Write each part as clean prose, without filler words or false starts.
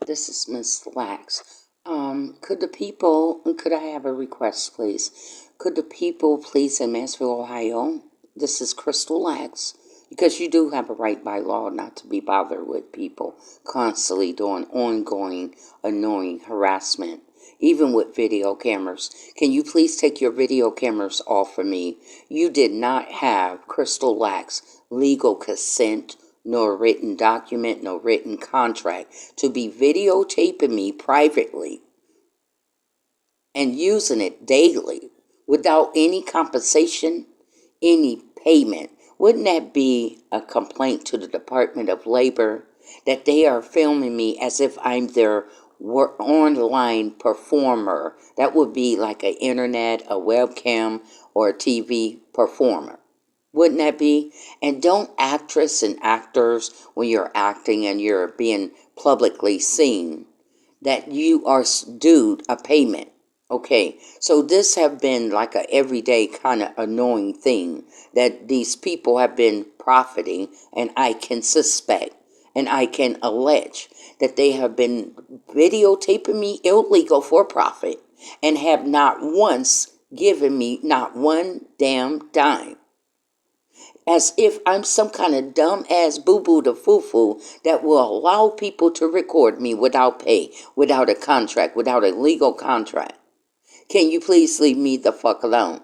This is Miss Lax. Could I have a request, please? Could the people please in Mansfield, Ohio, this is Crystal Lax, because you do have a right by law not to be bothered with people constantly doing ongoing, annoying harassment, even with video cameras. Can you please take your video cameras off of me? You did not have Crystal Lax legal consent, nor written document, no written contract to be videotaping me privately and using it daily without any compensation, any payment. Wouldn't that be a complaint to the Department of Labor that they are filming me as if I'm their online performer? That would be like an internet, a webcam, or a TV performer. Wouldn't that be? And don't actress and actors, when you're acting and you're being publicly seen, that you are due a payment. Okay, so this have been like a everyday kind of annoying thing that these people have been profiting, and I can suspect and I can allege that they have been videotaping me illegal for profit and have not once given me not one damn dime, as if I'm some kind of dumb-ass boo-boo to foo-foo that will allow people to record me without pay, without a contract, without a legal contract. Can you please leave me the fuck alone?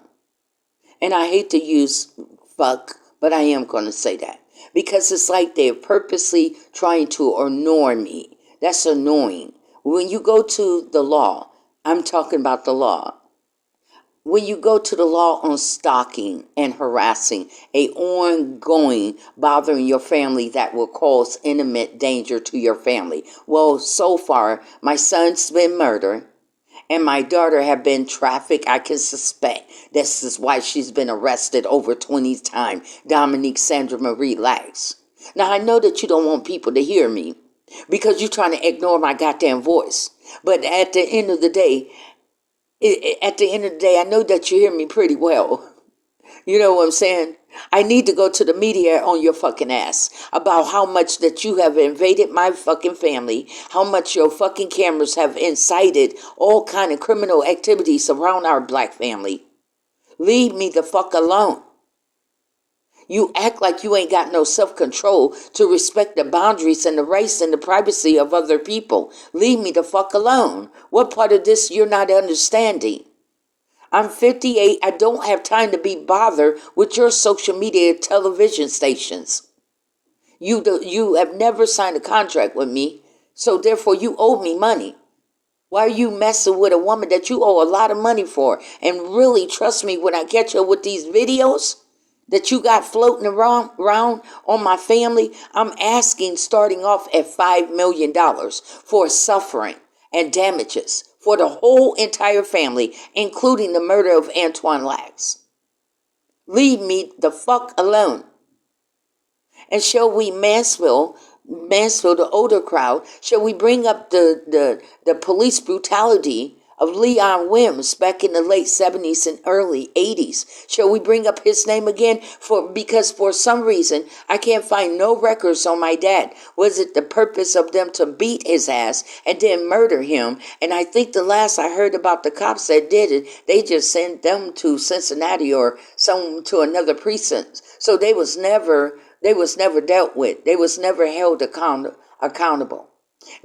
And I hate to use fuck, but I am going to say that. Because it's like they're purposely trying to annoy me. That's annoying. When you go to the law, I'm talking about the law. When you go to the law on stalking and harassing, a ongoing bothering your family that will cause imminent danger to your family. Well, so far, my son's been murdered and my daughter have been trafficked. I can suspect this is why she's been arrested over 20 times. Dominique Sandra Marie Lax. Now, I know that you don't want people to hear me because you're trying to ignore my goddamn voice. But at the end of the day, I know that you hear me pretty well. You know what I'm saying? I need to go to the media on your fucking ass about how much that you have invaded my fucking family, how much your fucking cameras have incited all kind of criminal activities around our black family. Leave me the fuck alone. You act like you ain't got no self-control to respect the boundaries and the rights and the privacy of other people. Leave me the fuck alone. What part of this you're not understanding? I'm 58. I don't have time to be bothered with your social media television stations. You have never signed a contract with me, so therefore you owe me money. Why are you messing with a woman that you owe a lot of money for? And really, trust me, when I catch her with these videos that you got floating around on my family, I'm asking starting off at $5 million for suffering and damages for the whole entire family, including the murder of Antoine Lax. Leave me the fuck alone. And shall we, Mansfield, the older crowd, shall we bring up the police brutality of Leon Wims back in the late 70s and early 80s? Shall we bring up his name again? Because for some reason, I can't find no records on my dad. Was it the purpose of them to beat his ass and then murder him? And I think the last I heard about the cops that did it, they just sent them to Cincinnati or to another precinct. So they was never dealt with. They was never held accountable.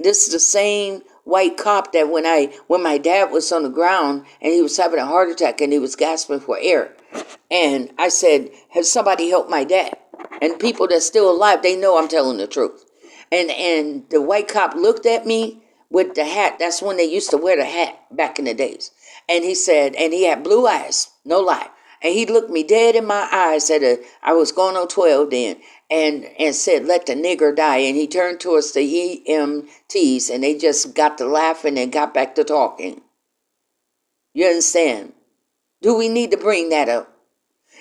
This is the same white cop that when my dad was on the ground and he was having a heart attack and he was gasping for air, and I said, "Has somebody helped my dad?" And people that's still alive, they know I'm telling the truth. And the white cop looked at me with the hat. That's when they used to wear the hat back in the days. And he said, and he had blue eyes, no lie. And he looked me dead in my eyes I was going on 12 then, and said, "Let the nigger die." And he turned towards the EMTs, and they just got to laughing and got back to talking. You understand? Do we need to bring that up?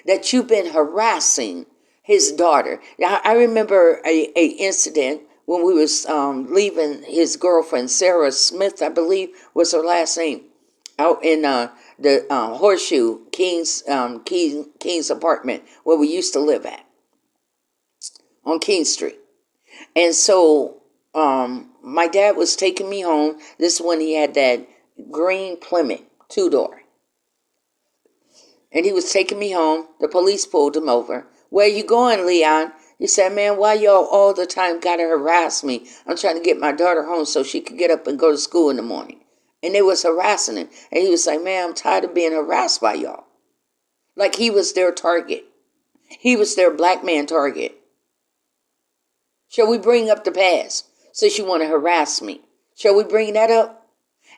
That you've been harassing his daughter. Now, I remember a incident when we was leaving his girlfriend, Sarah Smith, I believe was her last name, out in the Horseshoe King's apartment where we used to live at on King Street. And so my dad was taking me home. This is when he had that green Plymouth 2-door. And he was taking me home. The police pulled him over. Where you going, Leon? He said, man, why y'all all the time gotta harass me? I'm trying to get my daughter home so she could get up and go to school in the morning. And they was harassing him. And he was like, man, I'm tired of being harassed by y'all. Like he was their target. He was their black man target. Shall we bring up the past since you want to harass me? Shall we bring that up?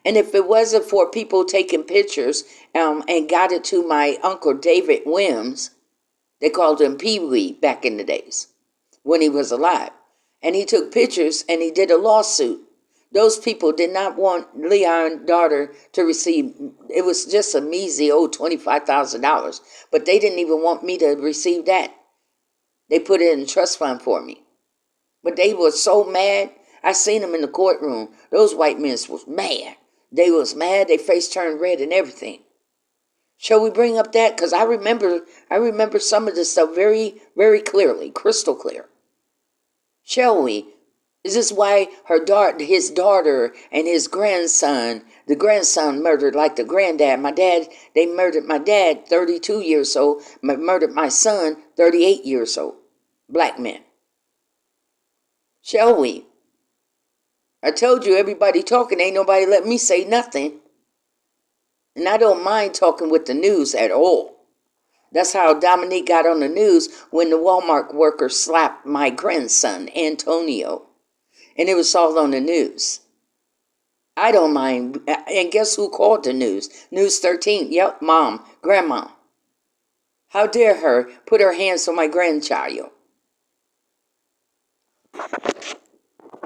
And if it wasn't for people taking pictures and got it to my Uncle David Wims, they called him Pee Wee back in the days when he was alive. And he took pictures and he did a lawsuit. Those people did not want Leon's daughter to receive, it was just a measly old $25,000. But they didn't even want me to receive that. They put it in a trust fund for me. But they were so mad. I seen them in the courtroom. Those white men was mad. They was mad. Their face turned red and everything. Shall we bring up that? Because I remember some of this stuff very, very clearly, crystal clear. Shall we? Is this why his daughter and his grandson, the grandson murdered like the granddad? They murdered my dad, 32 years old, murdered my son, 38 years old. Black men. Shall we? I told you everybody talking, ain't nobody let me say nothing. And I don't mind talking with the news at all. That's how Dominique got on the news when the Walmart worker slapped my grandson, Antonio. And it was all on the news. I don't mind. And guess who called the news? News 13. Yep, mom, grandma. How dare her put her hands on my grandchild?